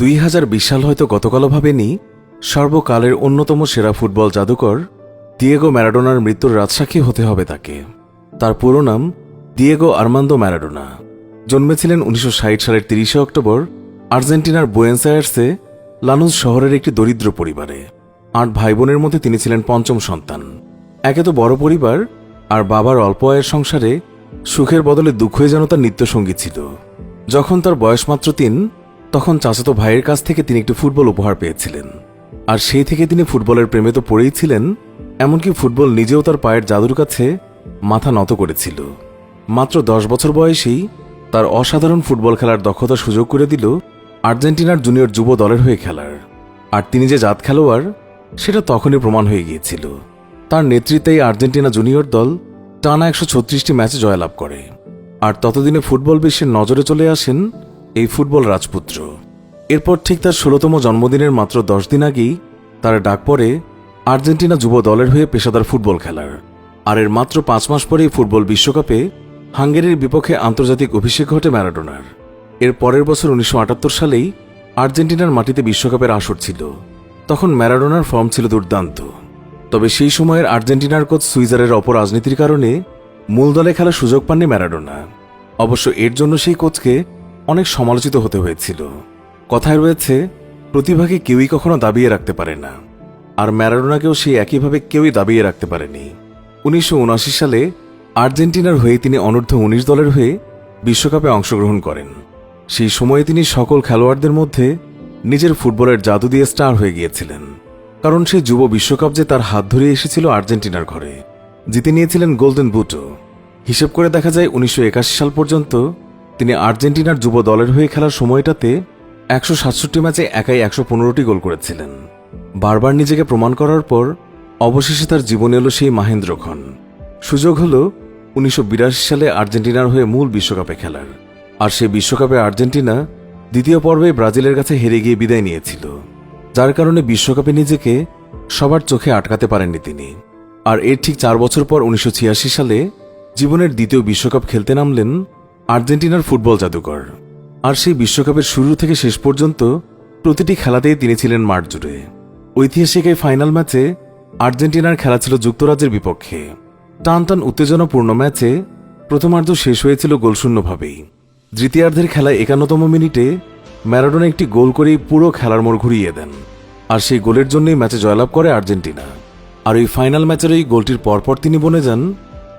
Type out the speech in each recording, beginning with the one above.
2020 সাল হয়তো গতকালও ভাবেনি সর্বকালের অন্যতম সেরা ফুটবল জাদুকর দিয়েগো ম্যারাডোনার মৃত্যুর রাজসাক্ষী হতে হবে তাকে। তার পুরো নাম দিয়েগো আর্মান্দো ম্যারাডোনা। জন্মেছিলেন 1960 সালের 30 অক্টোবর আর্জেন্টিনার বুয়েন্স আয়ার্সে লানুজ শহরের একটি দরিদ্র পরিবারে। 8 ভাই বোনের মধ্যে তিনি ছিলেন পঞ্চম সন্তান। একে তো বড় পরিবার, আর বাবার অল্প আয়ের সংসারে সুখের বদলে দুঃখই যেন তার নিত্যসঙ্গী ছিল। যখন তার বয়স মাত্র 3, তখন চাচাতো ভাইয়ের কাছ থেকে তিনি একটি ফুটবল উপহার পেয়েছিলেন। আর সেই থেকে তিনি ফুটবলের প্রেমে তো পড়েই ছিলেন, এমনকি ফুটবল নিজেও তার পায়ের জাদুর কাছে মাথা নত করেছিল। মাত্র 10 বছর বয়সেই তার অসাধারণ ফুটবল খেলার দক্ষতা সুযোগ করে দিল আর্জেন্টিনার জুনিয়র যুব দলের হয়ে খেলার। আর তিনি যে জাত খেলোয়াড় সেটা তখনই প্রমাণ হয়ে গিয়েছিল। তার নেতৃত্বেই আর্জেন্টিনা জুনিয়র দল টানা 136টি ম্যাচে জয়লাভ করে। আর ততদিনে ফুটবল বিশ্বের নজরে চলে আসেন এই ফুটবল রাজপুত্র। এরপর ঠিক তার 16তম জন্মদিনের মাত্র 10 দিন আগেই তার ডাক পড়ে আর্জেন্টিনা যুব দলের হয়ে পেশাদার ফুটবল খেলার। আর এর মাত্র 5 মাস পরেই ফুটবল বিশ্বকাপে হাঙ্গেরির বিপক্ষে আন্তর্জাতিক অভিষেক ঘটে ম্যারাডোনার। এর পরের বছর 1978 সালেই আর্জেন্টিনার মাটিতে বিশ্বকাপের আসর ছিল। তখন ম্যারাডোনার ফর্ম ছিল দুর্দান্ত। তবে সেই সময়ের আর্জেন্টিনার কোচ সুইজারের অপরাজনীতির কারণে মূল দলে খেলার সুযোগ পাননি ম্যারাডোনা। অবশ্য এর জন্য সেই কোচকে অনেক সমালোচিত হতে হয়েছিল। কথায় রয়েছে, প্রতিভাকে কেউই কখনো দাবিয়ে রাখতে পারে না, আর ম্যারাডোনাকেও সেই একইভাবে কেউই দাবিয়ে রাখতে পারেনি। 1979 সালে আর্জেন্টিনার হয়ে তিনি অনূর্ধ্ব 19 দলের হয়ে বিশ্বকাপে অংশগ্রহণ করেন। সেই সময়ে তিনি সকল খেলোয়াড়দের মধ্যে নিজের ফুটবলের জাদু দিয়ে স্টার হয়ে গিয়েছিলেন। কারণ সেই যুব বিশ্বকাপ যে তার হাত ধরে এসেছিল আর্জেন্টিনার ঘরে, জিতে নিয়েছিলেন গোল্ডেন বুটও। হিসেব করে দেখা যায় 1981 সাল পর্যন্ত তিনি আর্জেন্টিনার যুব দলের হয়ে খেলার সময়টাতে 167 ম্যাচে একাই 115টি গোল করেছিলেন। বারবার নিজেকে প্রমাণ করার পর অবশেষে তার জীবনে এলো সেই মাহেন্দ্রক্ষণ। সুযোগ হল 1982 সালে আর্জেন্টিনার হয়ে মূল বিশ্বকাপে খেলার। আর সেই বিশ্বকাপে আর্জেন্টিনা দ্বিতীয় পর্বে ব্রাজিলের কাছে হেরে গিয়ে বিদায় নিয়েছিল, যার কারণে বিশ্বকাপে নিজেকে সবার চোখে আটকাতে পারেননি তিনি। আর এর ঠিক 4 বছর পর 1986 সালে জীবনের দ্বিতীয় বিশ্বকাপ খেলতে নামলেন আর্জেন্টিনার ফুটবল জাদুকর। আর সেই বিশ্বকাপের শুরু থেকে শেষ পর্যন্ত প্রতিটি খেলাতেই তিনি ছিলেন মাঠ জুড়ে। ঐতিহাসিক এই ফাইনাল ম্যাচে আর্জেন্টিনার খেলা ছিল যুক্তরাজ্যের বিপক্ষে। টান টান উত্তেজনাপূর্ণ ম্যাচে প্রথমার্ধ শেষ হয়েছিল গোলশূন্যভাবেই। দ্বিতীয়ার্ধের খেলায় 51তম মিনিটে ম্যারাডোনা একটি গোল করেই পুরো খেলার মোড় ঘুরিয়ে দেন। আর সেই গোলের জন্যই ম্যাচে জয়লাভ করে আর্জেন্টিনা। আর ওই ফাইনাল ম্যাচের এই গোলটির পরপর তিনি বনে যান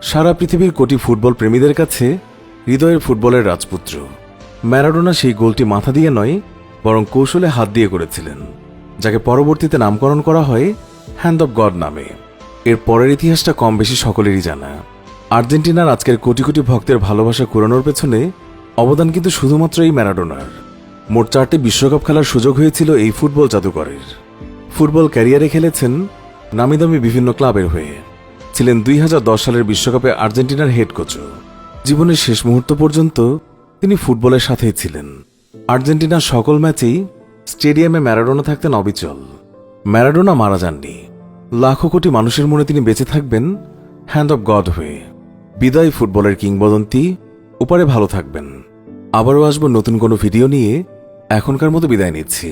সারা পৃথিবীর কোটি ফুটবল প্রেমীদের কাছে হৃদয়ের ফুটবলের রাজপুত্র। ম্যারাডোনা সেই গোলটি মাথা দিয়ে নয়, বরং কৌশলে হাত দিয়ে করেছিলেন, যাকে পরবর্তীতে নামকরণ করা হয় হ্যান্ড অব গড নামে। এর পরের ইতিহাসটা কম বেশি সকলেরই জানা। আর্জেন্টিনার আজকের কোটি কোটি ভক্তের ভালোবাসা কুড়ানোর পেছনে অবদান কিন্তু শুধুমাত্র এই ম্যারাডোনার। মোট 4টি বিশ্বকাপ খেলার সুযোগ হয়েছিল এই ফুটবল জাদুকরের। ফুটবল ক্যারিয়ারে খেলেছেন নামিদামি বিভিন্ন ক্লাবের হয়ে। ছিলেন 2010 সালের বিশ্বকাপে আর্জেন্টিনার হেড কোচও। জীবনের শেষ মুহূর্ত পর্যন্ত তিনি ফুটবলের সাথেই ছিলেন। আর্জেন্টিনার সকল ম্যাচেই স্টেডিয়ামে ম্যারাডোনা থাকতেন অবিচল। ম্যারাডোনা মারা যাননি, লাখো কোটি মানুষের মনে তিনি বেঁচে থাকবেন হ্যান্ড অব গড হয়ে। বিদায় ফুটবলের কিংবদন্তি। ওপারে ভালো থাকবেন। আবারও আসবো নতুন কোনো ভিডিও নিয়ে। এখনকার মতো বিদায় নিচ্ছি।